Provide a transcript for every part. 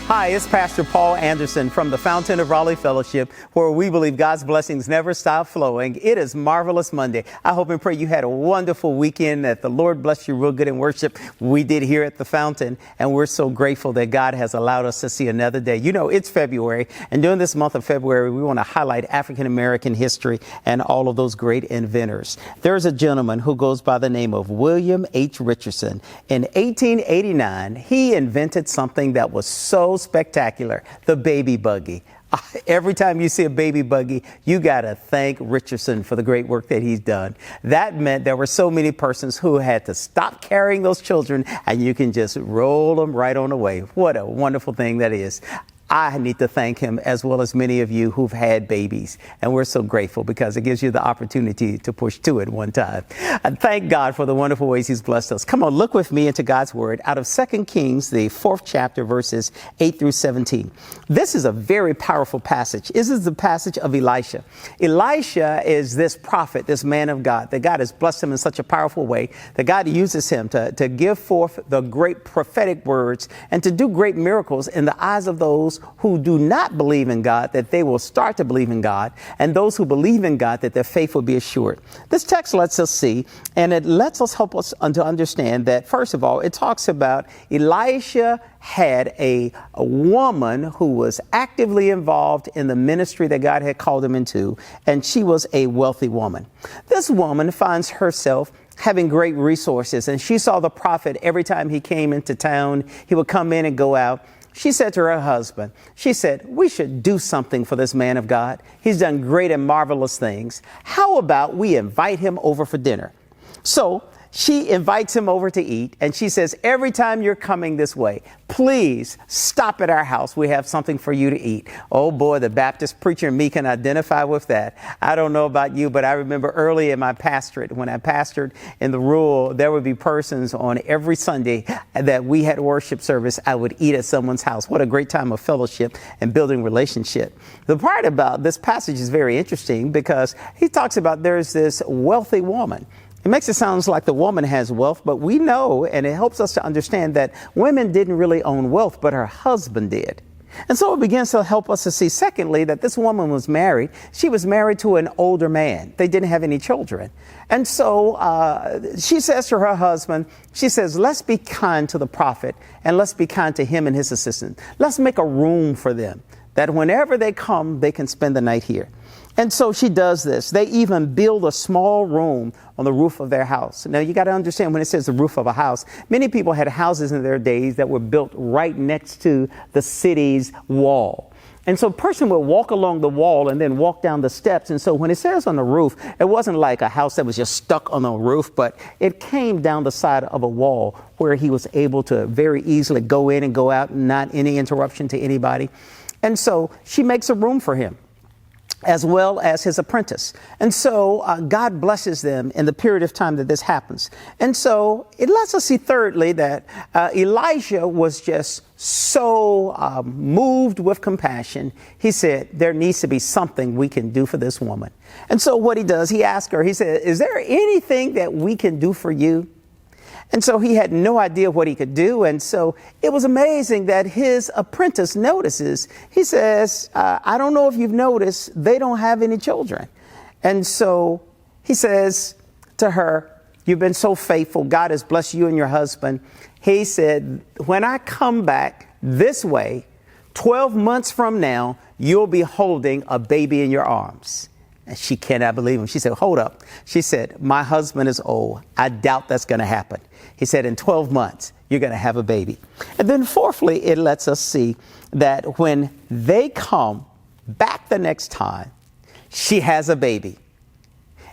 Hi, it's Pastor Paul Anderson from the Fountain of Raleigh Fellowship, where we believe God's blessings never stop flowing. It is Marvelous Monday. I hope and pray you had a wonderful weekend, that the Lord blessed you real good in worship. We did here at the Fountain, and we're so grateful that God has allowed us to see another day. You know, it's February, and during this month of February, we want to highlight African-American history and all of those great inventors. There's a gentleman who goes by the name of William H. Richardson. In 1889, he invented something that was so spectacular, the baby buggy. Every time you see a baby buggy, you got to thank Richardson for the great work that he's done. That meant there were so many persons who had to stop carrying those children, and you can just roll them right on away. What a wonderful thing that is. I need to thank him, as well as many of you who've had babies. And we're so grateful because it gives you the opportunity to push two at one time. And thank God for the wonderful ways he's blessed us. Come on, look with me into God's word out of 2 Kings, the 4th chapter, verses 8 through 17. This is a very powerful passage. This is the passage of Elisha. Elisha is this prophet, this man of God, that God has blessed him in such a powerful way that God uses him to give forth the great prophetic words and to do great miracles in the eyes of those who do not believe in God, that they will start to believe in God, and those who believe in God, that their faith will be assured. This text lets us see, and it lets us help us to understand that, first of all, it talks about Elisha had a woman who was actively involved in the ministry that God had called him into, and she was a wealthy woman. This woman finds herself having great resources, and she saw the prophet every time he came into town. He would come in and go out. She said to her husband, she said, we should do something for this man of God. He's done great and marvelous things. How about we invite him over for dinner? So she invites him over to eat, and she says, every time you're coming this way, please stop at our house. We have something for you to eat. Oh boy, the Baptist preacher in me can identify with that. I don't know about you, but I remember early in my pastorate, when I pastored in the rural, there would be persons on every Sunday that we had worship service. I would eat at someone's house. What a great time of fellowship and building relationship. The part about this passage is very interesting because he talks about there's this wealthy woman. It makes it sound like the woman has wealth, but we know, and it helps us to understand that women didn't really own wealth, but her husband did. And so it begins to help us to see, secondly, that this woman was married. She was married to an older man. They didn't have any children. And so she says to her husband, she says, let's be kind to the prophet, and let's be kind to him and his assistant. Let's make a room for them, that whenever they come, they can spend the night here. And so she does this. They even build a small room on the roof of their house. Now, you got to understand, when it says the roof of a house, many people had houses in their days that were built right next to the city's wall. And so a person would walk along the wall and then walk down the steps. And so when it says on the roof, it wasn't like a house that was just stuck on the roof, but it came down the side of a wall where he was able to very easily go in and go out, not any interruption to anybody. And so she makes a room for him, as well as his apprentice. And so God blesses them in the period of time that this happens. And so it lets us see, thirdly, that Elijah was just so moved with compassion. He said, there needs to be something we can do for this woman. And so what he does, he asks her, he said, is there anything that we can do for you? And so he had no idea what he could do. And so it was amazing that his apprentice notices. He says, I don't know if you've noticed, they don't have any children. And so he says to her, you've been so faithful. God has blessed you and your husband. He said, when I come back this way, 12 months from now, you'll be holding a baby in your arms. And she cannot believe him. She said, hold up. She said, my husband is old. I doubt that's going to happen. He said, in 12 months, you're going to have a baby. And then fourthly, it lets us see that when they come back the next time, she has a baby.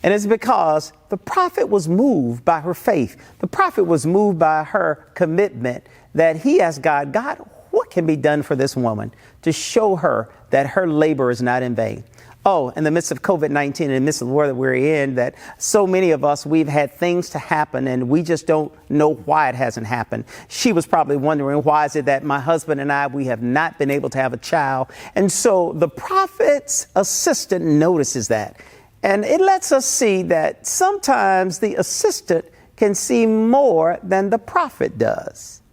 And it's because the prophet was moved by her faith. The prophet was moved by her commitment that he asked God, God, what can be done for this woman to show her that her labor is not in vain? Oh, in the midst of COVID-19, in the midst of the world that we're in, that so many of us, we've had things to happen and we just don't know why it hasn't happened. She was probably wondering, why is it that my husband and I, we have not been able to have a child? And so the prophet's assistant notices that. And it lets us see that sometimes the assistant can see more than the prophet does.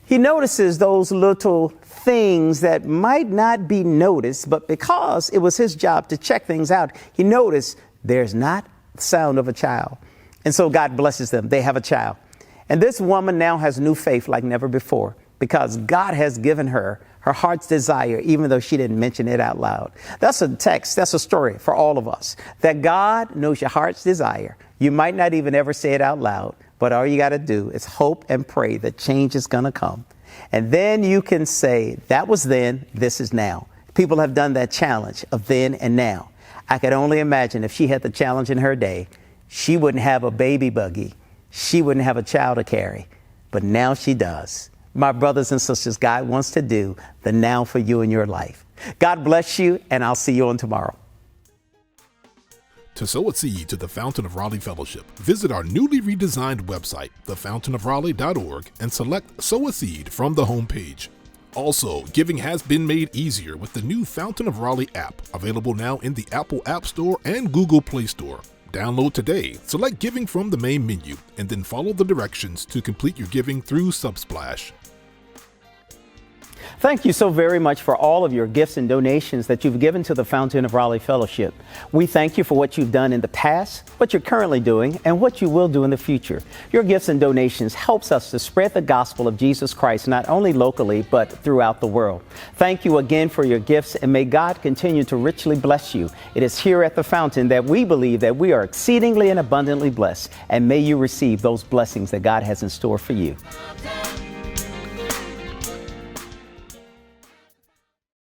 He notices those little things that might not be noticed, but because it was his job to check things out, he noticed there's not the sound of a child. And so God blesses them. They have a child. And this woman now has new faith like never before because God has given her her heart's desire, even though she didn't mention it out loud. That's a text. That's a story for all of us, that God knows your heart's desire. You might not even ever say it out loud, but all you got to do is hope and pray that change is going to come. And then you can say, that was then, this is now. People have done that challenge of then and now. I could only imagine if she had the challenge in her day, she wouldn't have a baby buggy. She wouldn't have a child to carry. But now she does. My brothers and sisters, God wants to do the now for you in your life. God bless you, and I'll see you on tomorrow. To sow a seed to the Fountain of Raleigh Fellowship, visit our newly redesigned website, thefountainofraleigh.org, and select Sow a Seed from the homepage. Also, giving has been made easier with the new Fountain of Raleigh app, available now in the Apple App Store and Google Play Store. Download today, select Giving from the main menu, and then follow the directions to complete your giving through Subsplash. Thank you so very much for all of your gifts and donations that you've given to the Fountain of Raleigh Fellowship. We thank you for what you've done in the past, what you're currently doing, and what you will do in the future. Your gifts and donations helps us to spread the gospel of Jesus Christ, not only locally, but throughout the world. Thank you again for your gifts, and may God continue to richly bless you. It is here at the Fountain that we believe that we are exceedingly and abundantly blessed, and may you receive those blessings that God has in store for you.